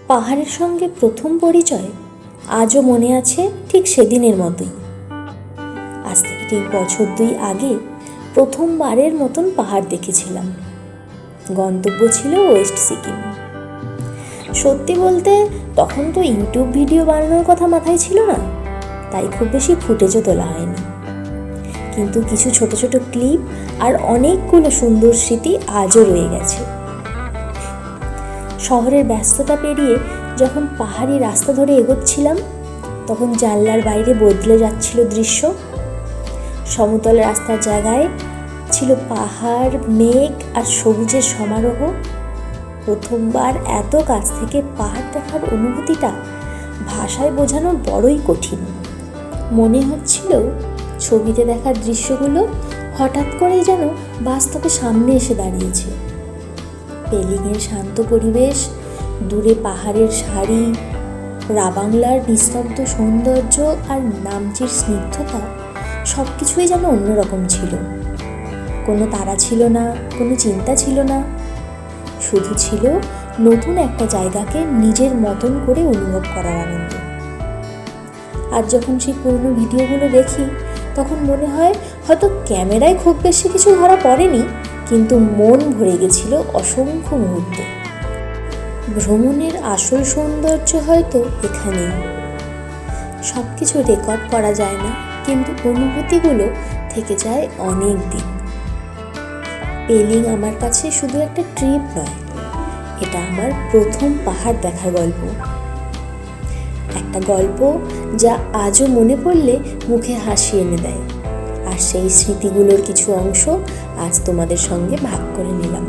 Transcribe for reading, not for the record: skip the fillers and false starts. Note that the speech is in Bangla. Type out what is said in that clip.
পাহাড়ের সঙ্গে প্রথম পরিচয় আজও মনে আছে ঠিক সেদিনের মতোই। আজ থেকে ঠিক বছর 2 আগে প্রথমবারের মতন পাহাড় দেখেছিলাম। গন্তব্য ছিল ওয়েস্ট সিকিম। সত্যি বলতে তখন তো ইউটিউব ভিডিও বানানোর কথা মাথায় ছিল না, তাই খুব বেশি ফুটেজও তোলা হয়নি, কিন্তু কিছু ছোট ছোট ক্লিপ আর অনেকগুলো সুন্দর স্মৃতি আজও রয়ে গেছে। শহরের ব্যস্ততা পেরিয়ে যখন পাহাড়ি রাস্তা ধরে এগোচ্ছিলাম, তখন জানলার বাইরে বদলে যাচ্ছিল দৃশ্য। সমতল রাস্তার জায়গায় ছিল পাহাড়, মেঘ আর সবুজের সমারোহ। প্রথমবার এত কাছ থেকে পাহাড় দেখার অনুভূতিটা ভাষায় বোঝানো বড়ই কঠিন। মনে হচ্ছিল ছবিতে দেখার দৃশ্যগুলো হঠাৎ করেই যেন বাস্তবে সামনে এসে দাঁড়িয়েছে। পেলিংয়ের শান্ত পরিবেশ, দূরে পাহাড়ের সারি, রাবাংলার নিস্তব্ধ সৌন্দর্য আর নামচির স্নিগ্ধতা সব কিছুই যেন অন্যরকম ছিল। কোনো তাড়া ছিল না, কোনো চিন্তা ছিল না, শুধু ছিল নতুন একটা জায়গাকে নিজের মতন করে অনুভব করার আনন্দ। আর যখন সেই পুরনো ভিডিওগুলো দেখি, তখন মনে হয় হয়তো ক্যামেরায় খুব বেশি কিছু ধরা পড়েনি, কিন্তু মন ভরে গেছিল অসংখ্য মুহূর্তে। ভ্রমণের আসল সৌন্দর্য হয়তো এখানেই। সব কিছু রেকর্ড করা যায় না, কিন্তু অনুভূতিগুলো থেকে যায় অনেক দিন। পেলিং আমার কাছে শুধু একটা ট্রিপ নয়, এটা আমার প্রথম পাহাড় দেখার গল্প। একটা গল্প যা আজও মনে পড়লে মুখে হাসি এনে দেয়। আর সেই স্মৃতিগুলোর কিছু অংশ আজ তোমাদের সঙ্গে ভাগ করে নিলাম।